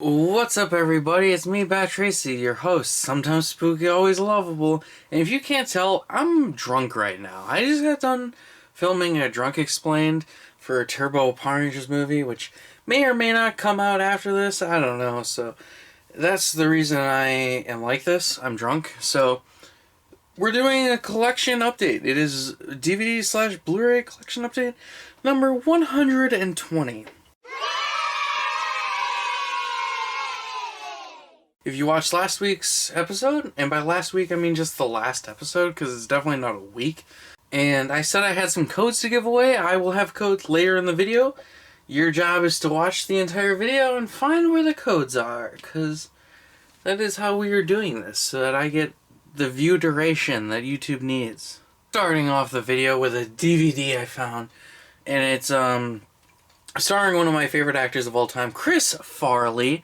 What's up, everybody? It's me, Bat Tracy, your host, sometimes spooky, always lovable. And if you can't tell, I'm drunk right now. I just got done filming a Drunk Explained for a Turbo Power Rangers movie, which may or may not come out after this. I don't know. So that's the reason I am like this. I'm drunk. So we're doing a collection update. It is DVD/Blu-ray collection update number 120. If you watched last week's episode, and by last week I mean just the last episode, because it's definitely not a week, and I said I had some codes to give away, I will have codes later in the video. Your job is to watch the entire video and find where the codes are, because that is how we are doing this, so that I get the view duration that YouTube needs. Starting off the video with a DVD I found, and it's starring one of my favorite actors of all time, Chris Farley.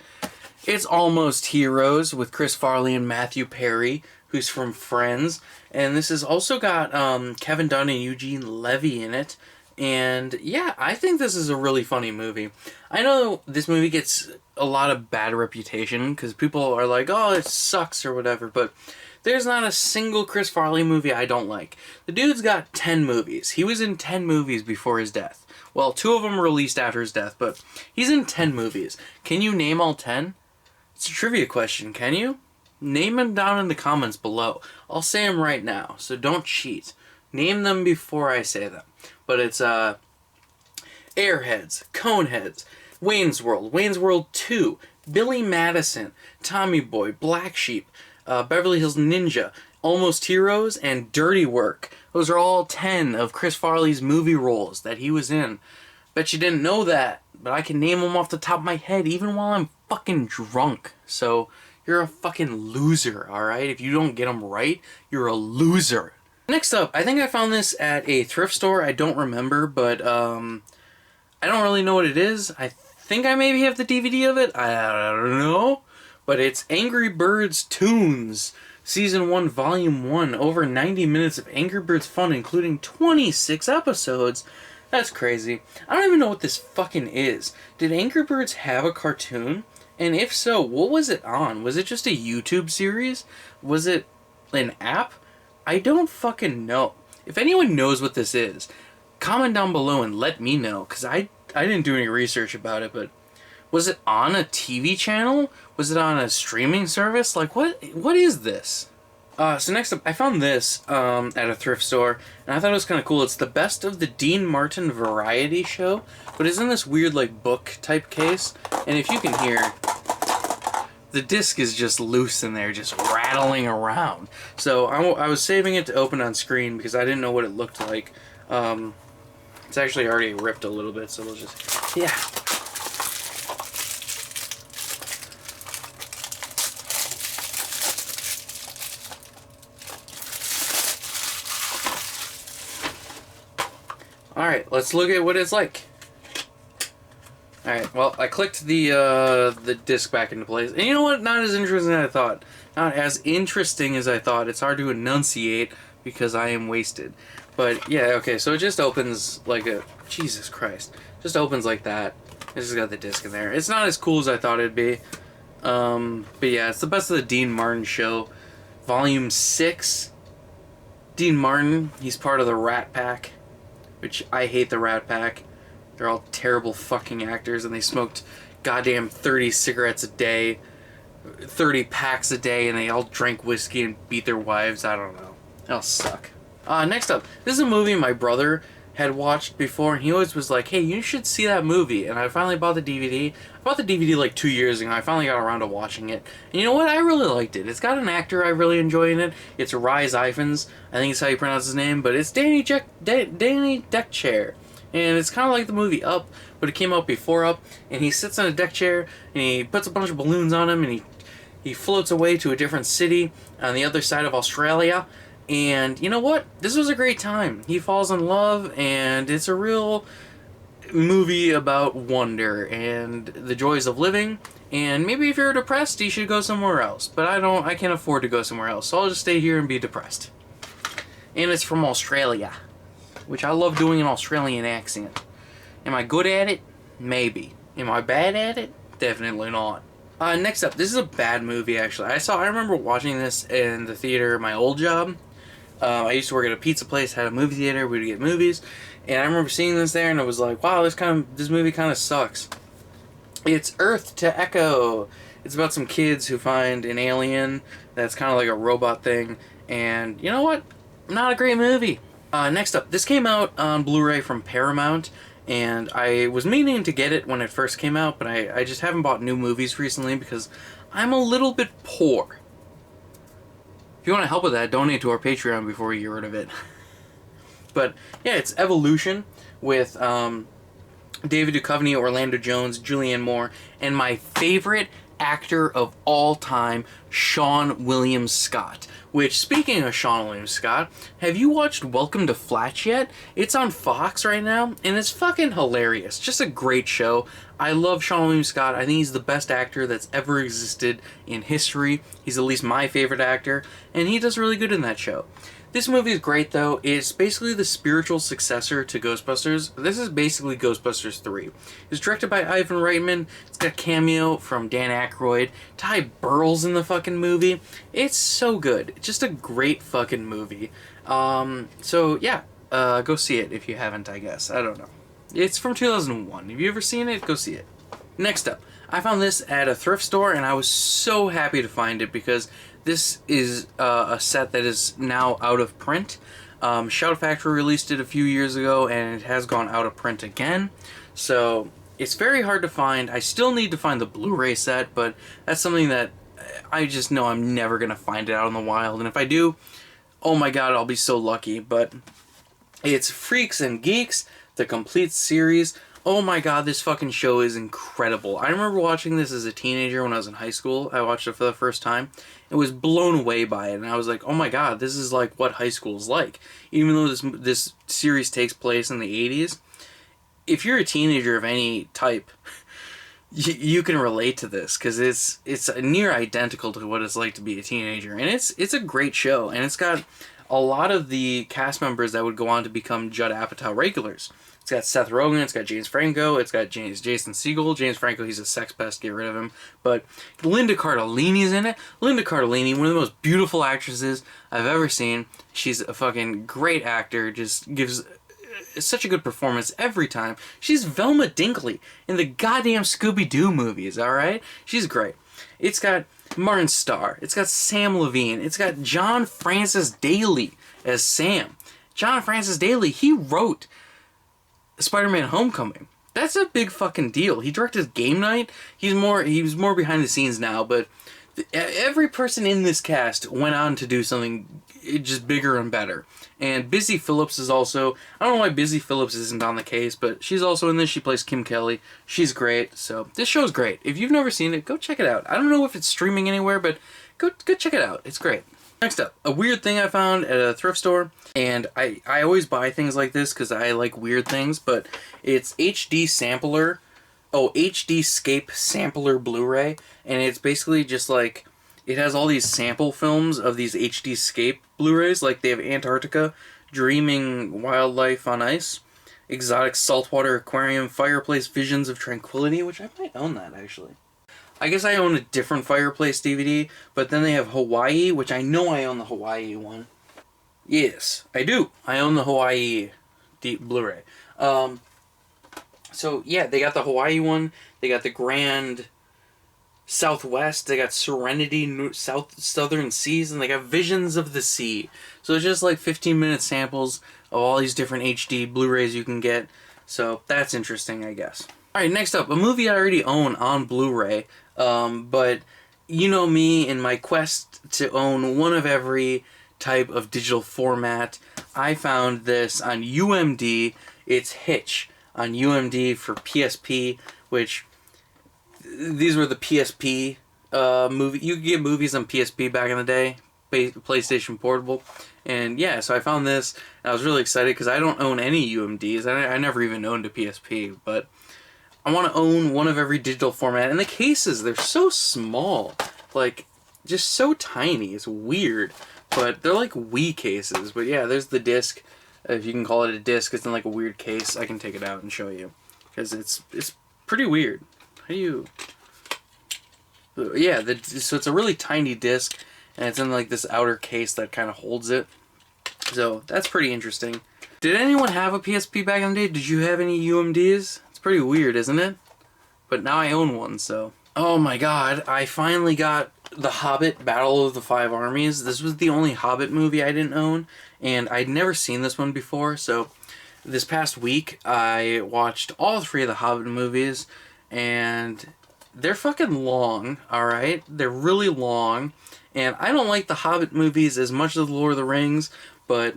It's Almost Heroes with Chris Farley and Matthew Perry, who's from Friends. And this has also got Kevin Dunn and Eugene Levy in it. And yeah, I think this is a really funny movie. I know this movie gets a lot of bad reputation because people are like, oh, it sucks or whatever. But there's not a single Chris Farley movie I don't like. The dude's got 10 movies. He was in 10 movies before his death. Well, 2 of them released after his death, but he's in 10 movies. Can you name all 10? It's a trivia question, can you? Name them down in the comments below. I'll say them right now, so don't cheat. Name them before I say them. But it's Airheads, Coneheads, Wayne's World 2, Billy Madison, Tommy Boy, Black Sheep, Beverly Hills Ninja, Almost Heroes, and Dirty Work. Those are all 10 of Chris Farley's movie roles that he was in. Bet you didn't know that, but I can name them off the top of my head even while I'm fucking drunk. So you're a fucking loser, alright? If you don't get them right, you're a loser. Next up, I think I found this at a thrift store. I don't remember, but I don't really know what it is. I think I maybe have the DVD of it. I don't know. But it's Angry Birds Toons, Season 1, Volume 1. Over 90 minutes of Angry Birds fun, including 26 episodes. That's crazy. I don't even know what this fucking is. Did Angry Birds have a cartoon? And if so, what was it on? Was it just a YouTube series? Was it an app? I don't fucking know. If anyone knows what this is, comment down below and let me know, because I didn't do any research about it, but was it on a TV channel? Was it on a streaming service? Like, what is this? So next up, I found this at a thrift store, and I thought it was kind of cool. It's the Best of the Dean Martin Variety Show, but it's in this weird, like, book type case, and if you can hear, the disc is just loose in there, just rattling around. So I was saving it to open on screen because I didn't know what it looked like. It's actually already ripped a little bit, so we'll just, yeah. Alright, let's look at what it's like. Alright, well, I clicked the disc back into place. And you know what? Not as interesting as I thought. Not as interesting as I thought. It's hard to enunciate because I am wasted. But, yeah, okay, so it just opens like a... Jesus Christ. Just opens like that. It's just got the disc in there. It's not as cool as I thought it'd be. But yeah, it's the Best of the Dean Martin Show. Volume 6. Dean Martin, he's part of the Rat Pack. Which, I hate the Rat Pack. They're all terrible fucking actors, and they smoked goddamn 30 cigarettes a day, 30 packs a day, and they all drank whiskey and beat their wives. I don't know. They all suck. Next up, this is a movie my brother had watched before, and he always was like, hey, you should see that movie. And I finally bought the DVD. I bought the DVD like 2 years ago. I finally got around to watching it. And you know what? I really liked it. It's got an actor I really enjoy in it. It's Rhys Ifans. I think it's how you pronounce his name. But it's Danny Deckchair. And it's kind of like the movie Up, but it came out before Up. And he sits on a deck chair, and he puts a bunch of balloons on him, and he floats away to a different city on the other side of Australia. And you know what? This was a great time. He falls in love, and it's a real movie about wonder and the joys of living. And maybe if you're depressed, you should go somewhere else. But I can't afford to go somewhere else, so I'll just stay here and be depressed. And it's from Australia, which I love doing an Australian accent. Am I good at it? Maybe. Am I bad at it? Definitely not. Next up, this is a bad movie, actually. I remember watching this in the theater at my old job. I used to work at a pizza place, had a movie theater, we'd get movies, and I remember seeing this there, and I was like, wow, this movie kind of sucks. It's Earth to Echo. It's about some kids who find an alien that's kind of like a robot thing, and you know what? Not a great movie. Next up, this came out on Blu-ray from Paramount, and I was meaning to get it when it first came out, but I just haven't bought new movies recently because I'm a little bit poor. If you want to help with that, donate to our Patreon before we get rid of it. But yeah, it's Evolution with David Duchovny, Orlando Jones, Julianne Moore, and my favorite actor of all time, Sean William Scott. Which, speaking of Sean William Scott, have you watched Welcome to Flatch yet? It's on Fox right now, and it's fucking hilarious. Just a great show. I love Sean William Scott. I think he's the best actor that's ever existed in history. He's at least my favorite actor, and he does really good in that show. This movie is great, though. It's basically the spiritual successor to Ghostbusters. This is basically Ghostbusters 3. It's directed by Ivan Reitman. It's got a cameo from Dan Aykroyd. Ty Burrell's in the fucking movie. It's so good. It's just a great fucking movie. So, yeah. Go see it if you haven't, I guess. I don't know. It's from 2001. Have you ever seen it? Go see it. Next up, I found this at a thrift store, and I was so happy to find it because this is a set that is now out of print. Shout Factory released it a few years ago, and it has gone out of print again. So it's very hard to find. I still need to find the Blu-ray set, but that's something that I just know I'm never going to find it out in the wild. And if I do, oh my god, I'll be so lucky. But it's Freaks and Geeks, the complete series. Oh my god, this fucking show is incredible. I remember watching this as a teenager when I was in high school. I watched it for the first time. I was blown away by it, and I was like, oh my god, this is like what high school is like. Even though this series takes place in the 80s, if you're a teenager of any type, you can relate to this, because it's near identical to what it's like to be a teenager. And it's a great show, and it's got a lot of the cast members that would go on to become Judd Apatow regulars. It's got Seth Rogen, it's got James Franco, it's got Jason Segel. James Franco, he's a sex pest, get rid of him. But Linda Cardellini's in it. Linda Cardellini, one of the most beautiful actresses I've ever seen. She's a fucking great actor, just gives such a good performance every time. She's Velma Dinkley in the goddamn Scooby-Doo movies, alright? She's great. It's got Martin Starr, it's got Sam Levine, it's got John Francis Daley as Sam. John Francis Daley, he wrote Spider-Man Homecoming. That's a big fucking deal. He directed Game Night. He was more behind the scenes now, but every person in this cast went on to do something just bigger and better. And Busy Phillips is also, I don't know why Busy Phillips isn't on the case, but she's also in this. She plays Kim Kelly. She's great. So this show's great. If you've never seen it, go check it out. I don't know if it's streaming anywhere, but go check it out. It's great. Next up, a weird thing I found at a thrift store, and I always buy things like this because I like weird things, but it's HDscape Sampler Blu-ray, and it's basically just like, it has all these sample films of these HDscape Blu-rays, like they have Antarctica, Dreaming Wildlife on Ice, Exotic Saltwater Aquarium, Fireplace Visions of Tranquility, which I might own that actually. I guess I own a different Fireplace DVD, but then they have Hawaii, which I know I own the Hawaii one. Yes, I do. I own the Hawaii Blu-ray. So, yeah, they got the Hawaii one. They got the Grand Southwest. They got Serenity, Southern Seas, and they got Visions of the Sea. So it's just like 15-minute samples of all these different HD Blu-rays you can get. So that's interesting, I guess. Alright, next up, a movie I already own on Blu-ray. But you know me, in my quest to own one of every type of digital format, I found this on UMD. It's Hitch on UMD for PSP, which these were the PSP movie. You could get movies on PSP back in the day, PlayStation Portable. And yeah, so I found this, and I was really excited because I don't own any UMDs. I never even owned a PSP, but I want to own one of every digital format. And the cases, they're so small. Like, just so tiny. It's weird. But they're like Wii cases. But yeah, there's the disc. If you can call it a disc, it's in like a weird case. I can take it out and show you. Because it's pretty weird. How do you... Yeah, so it's a really tiny disc, and it's in like this outer case that kind of holds it. So that's pretty interesting. Did anyone have a PSP back in the day? Did you have any UMDs? It's pretty weird, isn't it? But now I own one, so. Oh my god, I finally got The Hobbit, Battle of the Five Armies. This was the only Hobbit movie I didn't own, and I'd never seen this one before, so this past week I watched all three of the Hobbit movies, and they're fucking long, alright? They're really long, and I don't like the Hobbit movies as much as the Lord of the Rings, but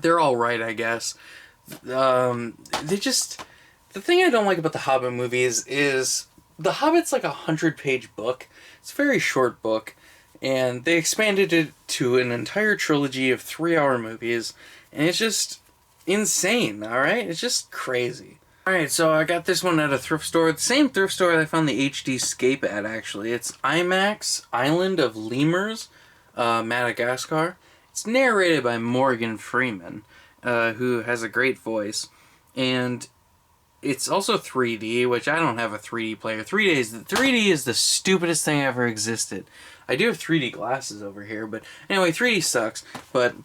they're alright, I guess. They just... The thing I don't like about the Hobbit movies is The Hobbit's like a 100-page book. It's a very short book, and they expanded it to an entire trilogy of 3-hour movies, and it's just insane, alright? It's just crazy. Alright, so I got this one at a thrift store. The same thrift store that I found the HDscape at, actually. It's IMAX Island of Lemurs, Madagascar. It's narrated by Morgan Freeman, who has a great voice, and it's also 3D, which I don't have a 3D player. 3D is the stupidest thing ever existed. I do have 3D glasses over here, but anyway, 3D sucks. But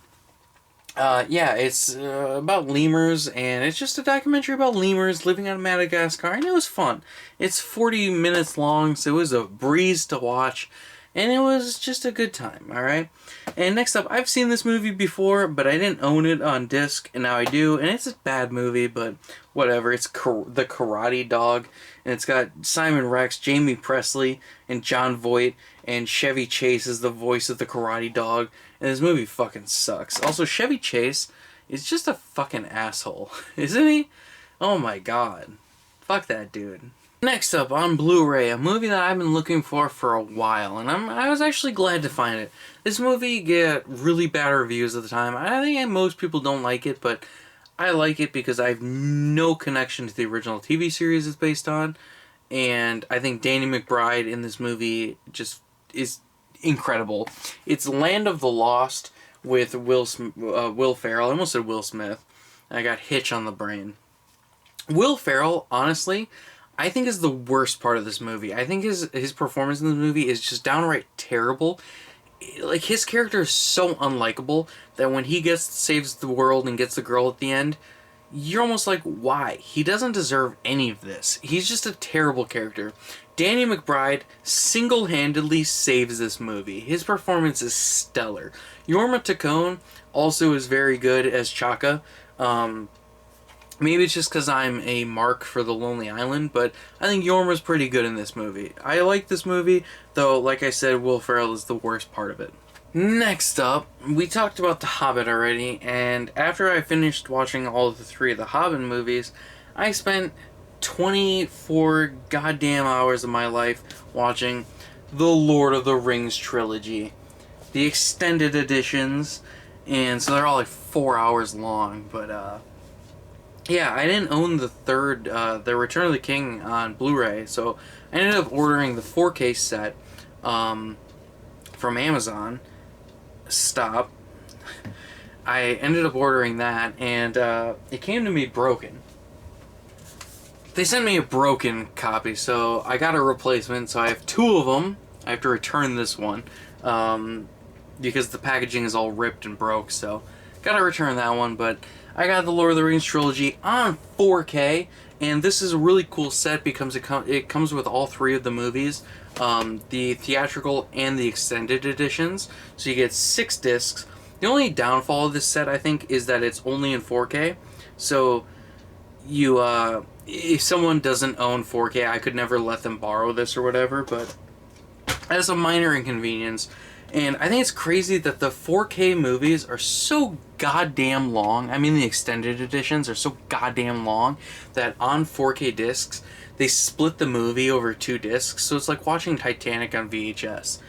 yeah, it's about lemurs, and it's just a documentary about lemurs living on Madagascar, and it was fun. It's 40 minutes long, so it was a breeze to watch, and it was just a good time, alright? And next up, I've seen this movie before, but I didn't own it on disc, and now I do, and it's a bad movie, but whatever. It's The Karate Dog, and it's got Simon Rex, Jamie Presley, and John Voight, and Chevy Chase is the voice of the Karate Dog, and this movie fucking sucks. Also, Chevy Chase is just a fucking asshole, isn't he? Oh my god. Fuck that dude. Next up on Blu-ray, a movie that I've been looking for a while, and I was actually glad to find it. This movie got really bad reviews at the time. I think most people don't like it, but I like it because I have no connection to the original TV series it's based on, and I think Danny McBride in this movie just is incredible. It's Land of the Lost with Will Ferrell. I almost said Will Smith. I got Hitch on the brain. Will Ferrell, honestly, I think is the worst part of this movie. I think his performance in the movie is just downright terrible. Like, his character is so unlikable that when he saves the world and gets the girl at the end, you're almost like, why? He doesn't deserve any of this. He's just a terrible character. Danny McBride single-handedly saves this movie. His performance is stellar. Jorma Taccone also is very good as Chaka. Maybe it's just because I'm a mark for The Lonely Island, but I think Jorma's pretty good in this movie. I like this movie, though, like I said, Will Ferrell is the worst part of it. Next up, we talked about The Hobbit already, and after I finished watching all of the 3 of the Hobbit movies, I spent 24 goddamn hours of my life watching the Lord of the Rings trilogy. The extended editions, and so they're all like 4 hours long, but yeah, I didn't own the third, the Return of the King on Blu-ray, so I ended up ordering the 4K set from Amazon. Stop. I ended up ordering that, and it came to me broken. They sent me a broken copy, so I got a replacement, so I have 2 of them. I have to return this one, because the packaging is all ripped and broke, so gotta return that one, but I got the Lord of the Rings trilogy on 4K, and this is a really cool set because it comes with all 3 of the movies, the theatrical and the extended editions, so you get 6 discs. The only downfall of this set, I think, is that it's only in 4K, so you, if someone doesn't own 4K, I could never let them borrow this or whatever, but as a minor inconvenience. And I think it's crazy that the 4K movies are so goddamn long. I mean, the extended editions are so goddamn long that on 4K discs, they split the movie over 2 discs. So it's like watching Titanic on VHS.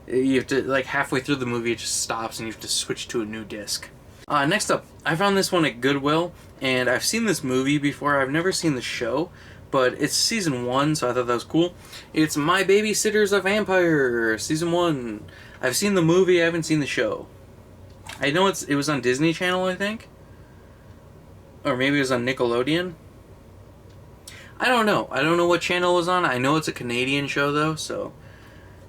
You have to, like, halfway through the movie, it just stops and you have to switch to a new disc. Next up, I found this one at Goodwill, and I've seen this movie before. I've never seen the show, but it's season 1, so I thought that was cool. It's My Babysitters, a Vampire, season 1. I've seen the movie, I haven't seen the show. I know it was on Disney Channel, I think. Or maybe it was on Nickelodeon. I don't know. I don't know what channel it was on. I know it's a Canadian show though, so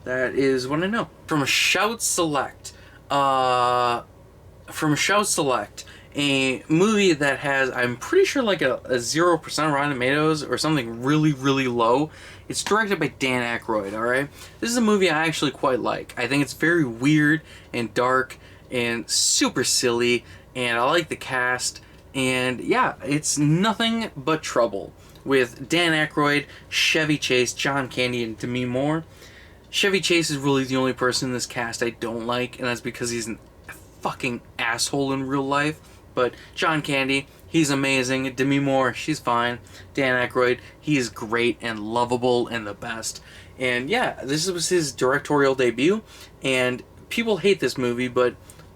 that is what I know. From Shout Select. From Shout Select, a movie that has, I'm pretty sure, like a 0% Rotten Tomatoes or something really, really low. It's directed by Dan Aykroyd, alright? This is a movie I actually quite like. I think it's very weird and dark and super silly, and I like the cast, and yeah, it's nothing but trouble. With Dan Aykroyd, Chevy Chase, John Candy, and Demi Moore. Chevy Chase is really the only person in this cast I don't like, and that's because he's an fucking asshole in real life. But John Candy, he's amazing. Demi Moore, she's fine. Dan Aykroyd, he is great and lovable and the best. And yeah, this was his directorial debut, and people hate this movie, but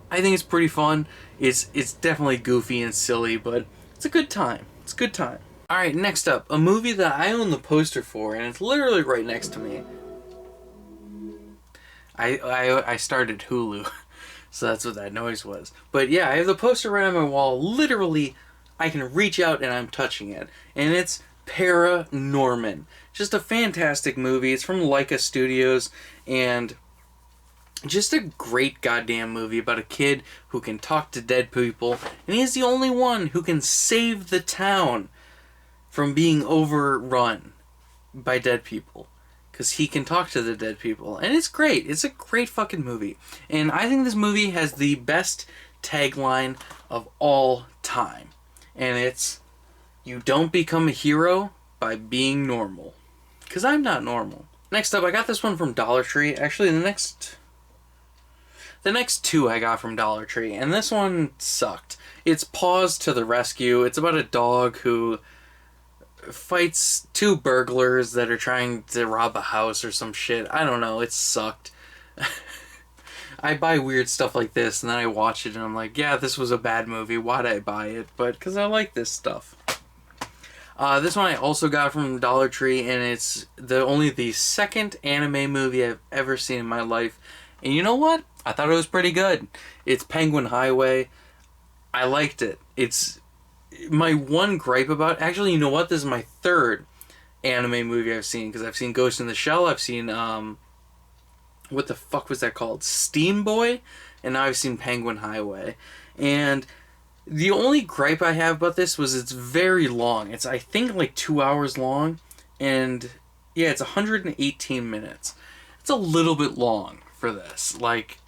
I think it's pretty fun. It's definitely goofy and silly, but it's a good time. It's a good time. Alright, next up, a movie that I own the poster for, and it's literally right next to me. I started Hulu. So that's what that noise was. But yeah, I have the poster right on my wall. Literally, I can reach out and I'm touching it. And it's ParaNorman. Just a fantastic movie. It's from Leica Studios. And just a great goddamn movie about a kid who can talk to dead people. And he's the only one who can save the town from being overrun by dead people. Because he can talk to the dead people. And it's great. It's a great fucking movie. And I think this movie has the best tagline of all time. And it's, you don't become a hero by being normal. Because I'm not normal. Next up, I got this one from Dollar Tree. Actually, the next two I got from Dollar Tree. And this one sucked. It's Paws to the Rescue. It's about a dog who fights two burglars that are trying to rob a house or some shit. I don't know. It sucked. I buy weird stuff like this, and then I watch it, and I'm like, yeah, this was a bad movie. Why'd I buy it? But because I like this stuff. This one I also got from Dollar Tree, and it's only the second anime movie I've ever seen in my life. And you know what? I thought it was pretty good. It's Penguin Highway. I liked it. It's my one gripe about... Actually, you know what? This is my third anime movie I've seen, because I've seen Ghost in the Shell, I've seen, what the fuck was that called? Steam Boy? And now I've seen Penguin Highway. And the only gripe I have about this was it's very long. It's, I think, like 2 hours long. And, yeah, it's 118 minutes. It's a little bit long for this. Like,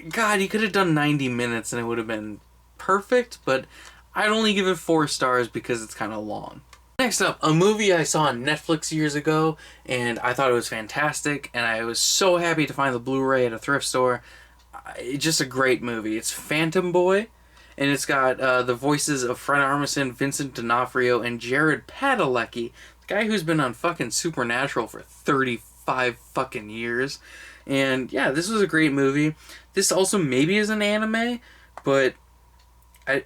God, you could have done 90 minutes and it would have been perfect, but I'd only give it 4 stars because it's kind of long. Next up, a movie I saw on Netflix years ago, and I thought it was fantastic, and I was so happy to find the Blu-ray at a thrift store. It's just a great movie. It's Phantom Boy, and it's got the voices of Fred Armisen, Vincent D'Onofrio, and Jared Padalecki, the guy who's been on fucking Supernatural for 35 fucking years. And yeah, this was a great movie. This also maybe is an anime, but I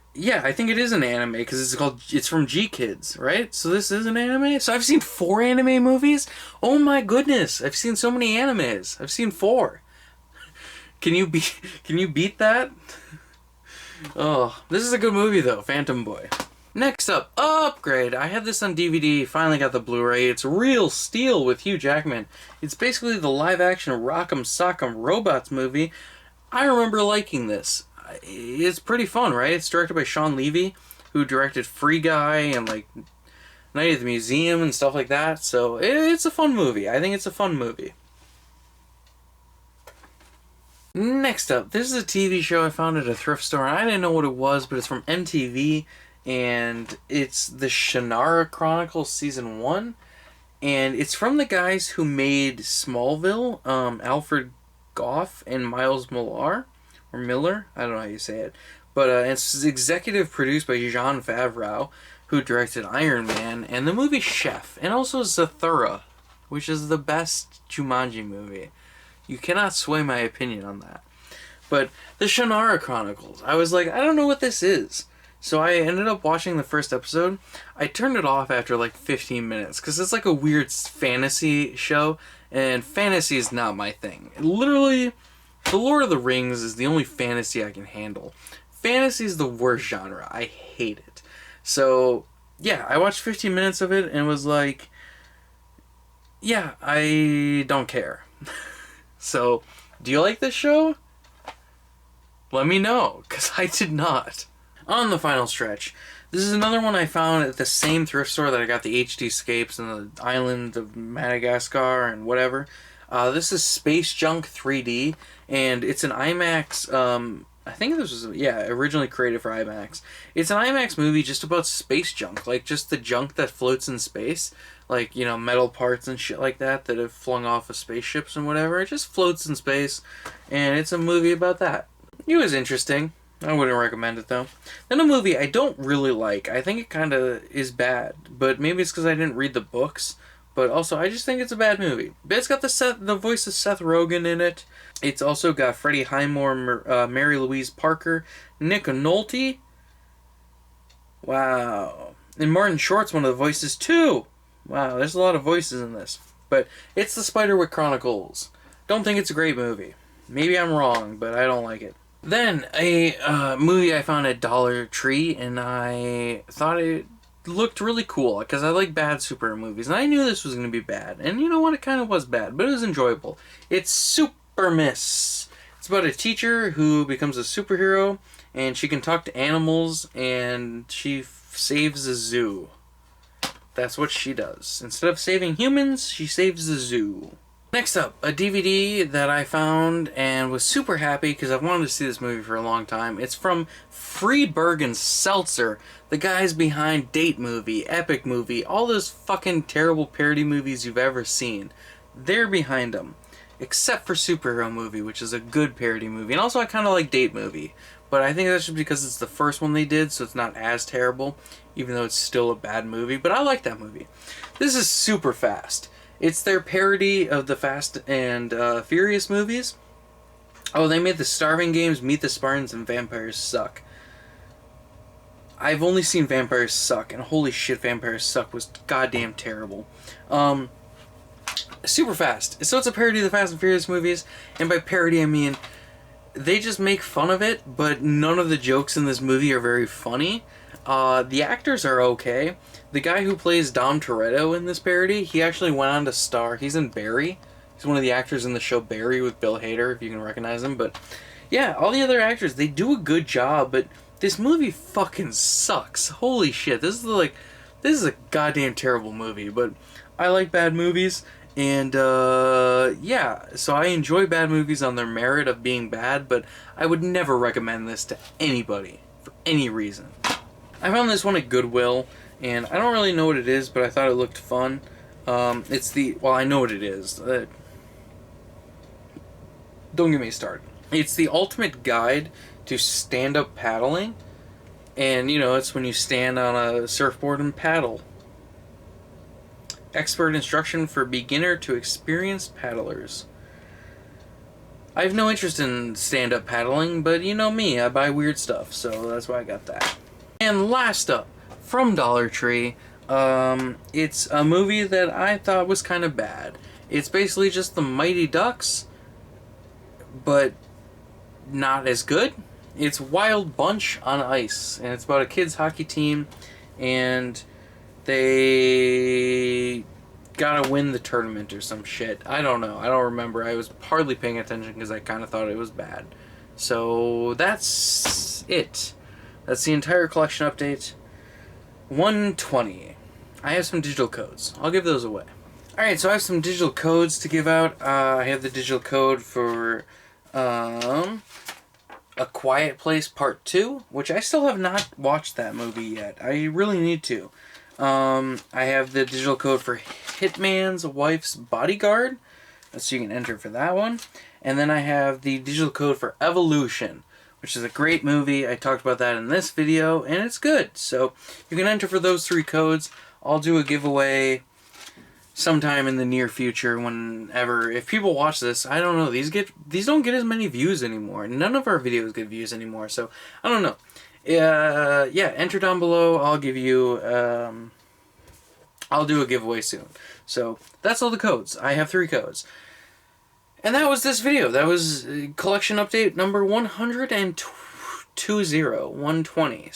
think it is an anime because it's from G-Kids, right? So this is an anime? So I've seen 4 anime movies? Oh my goodness, I've seen so many animes. I've seen 4. Can you beat that? Oh, this is a good movie though, Phantom Boy. Next up, Upgrade. I had this on DVD, finally got the Blu-ray. It's Real Steel with Hugh Jackman. It's basically the live-action Rock'em Sock'em Robots movie. I remember liking this. It's pretty fun, right? It's directed by Sean Levy, who directed Free Guy and like Night at the Museum and stuff like that. So it's a fun movie. I think it's a fun movie. Next up, this is a TV show I found at a thrift store. I didn't know what it was, but it's from MTV, and it's the Shannara Chronicles Season 1. And it's from the guys who made Smallville, Alfred Goff and Miles Millar. Or Miller, I don't know how you say it. But it's executive produced by Jon Favreau, who directed Iron Man, and the movie Chef, and also Zathura, which is the best Jumanji movie. You cannot sway my opinion on that. But the Shannara Chronicles, I was like, I don't know what this is. So I ended up watching the first episode. I turned it off after like 15 minutes, because it's like a weird fantasy show, and fantasy is not my thing. Literally, The Lord of the Rings is the only fantasy I can handle. Fantasy is the worst genre. I hate it. So, yeah, I watched 15 minutes of it and was like, yeah, I don't care. So, do you like this show? Let me know, because I did not. On the final stretch, this is another one I found at the same thrift store that I got the HDscapes and the island of Madagascar and whatever. This is Space Junk 3D, and it's an IMAX, I think this was, yeah, originally created for IMAX. It's an IMAX movie just about space junk, like just the junk that floats in space, like, you know, metal parts and shit like that that have flung off of spaceships and whatever. It just floats in space, and it's a movie about that. It was interesting. I wouldn't recommend it, though. Then a movie I don't really like. I think it kind of is bad, but maybe it's because I didn't read the books. But also, I just think it's a bad movie. But it's got the voice of Seth Rogen in it. It's also got Freddie Highmore, Mary Louise Parker, Nick Nolte. Wow. And Martin Short's one of the voices, too. Wow, there's a lot of voices in this. But it's the Spiderwick Chronicles. Don't think it's a great movie. Maybe I'm wrong, but I don't like it. Then, a movie I found at Dollar Tree, and I thought it looked really cool, because I like bad superhero movies, and I knew this was going to be bad. And you know what? It kind of was bad, but it was enjoyable. It's Super Miss. It's about a teacher who becomes a superhero, and she can talk to animals, and she saves a zoo. That's what she does. Instead of saving humans, she saves the zoo. Next up, a DVD that I found and was super happy because I've wanted to see this movie for a long time. It's from Friedberg and Seltzer, the guys behind Date Movie, Epic Movie, all those fucking terrible parody movies you've ever seen. They're behind them. Except for Superhero Movie, which is a good parody movie. And also I kind of like Date Movie. But I think that's just because it's the first one they did, so it's not as terrible, even though it's still a bad movie. But I like that movie. This is Super Fast. It's their parody of the Fast and Furious movies. Oh, they made the Starving Games, Meet the Spartans, and Vampires Suck. I've only seen Vampires Suck, and holy shit, Vampires Suck was goddamn terrible. Super Fast. So it's a parody of the Fast and Furious movies, and by parody I mean they just make fun of it, but none of the jokes in this movie are very funny. The actors are okay. The guy who plays Dom Toretto in this parody, he actually went on to star. He's in Barry. He's one of the actors in the show Barry with Bill Hader, if you can recognize him. But yeah, all the other actors, they do a good job, but this movie fucking sucks. Holy shit, this is a goddamn terrible movie, but I like bad movies. And, yeah, so I enjoy bad movies on their merit of being bad, but I would never recommend this to anybody, for any reason. I found this one at Goodwill, and I don't really know what it is, but I thought it looked fun. Well, I know what it is. Don't get me started. It's the ultimate guide to stand-up paddling, and, you know, it's when you stand on a surfboard and paddle. Expert instruction for beginner to experienced paddlers. I have no interest in stand-up paddling, but you know me, I buy weird stuff, so that's why I got that. And last up, from Dollar Tree, it's a movie that I thought was kind of bad. It's basically just the Mighty Ducks, but not as good. It's Wild Bunch on Ice, and it's about a kids hockey team, and they gotta win the tournament or some shit. I don't know. I don't remember. I was hardly paying attention because I kind of thought it was bad. So that's it. That's the entire collection update. 120. I have some digital codes. I'll give those away. Alright, so I have some digital codes to give out. I have the digital code for A Quiet Place Part 2, which I still have not watched that movie yet. I really need to. I have the digital code for Hitman's Wife's Bodyguard, so you can enter for that one. And then I have the digital code for Evolution, which is a great movie. I talked about that in this video, and it's good. So you can enter for those 3 codes. I'll do a giveaway sometime in the near future, whenever. If people watch this, I don't know. These don't get as many views anymore. None of our videos get views anymore, so I don't know. Yeah, enter down below. I'll give you, I'll do a giveaway soon. So, that's all the codes. I have 3 codes. And that was this video. That was collection update number 120.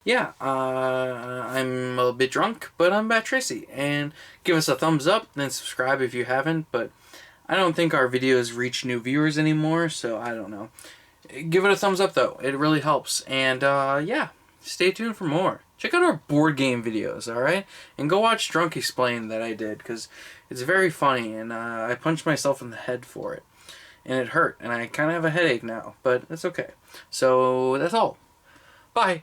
Yeah, I'm a bit drunk, but I'm Bat Tracy. And give us a thumbs up and subscribe if you haven't. But I don't think our videos reach new viewers anymore, so I don't know. Give it a thumbs up though, it really helps. And yeah, stay tuned for more. Check out our board game videos, alright? And go watch Drunk Explain that I did, because it's very funny, and I punched myself in the head for it. And it hurt, and I kind of have a headache now, but it's okay. So that's all. Bye.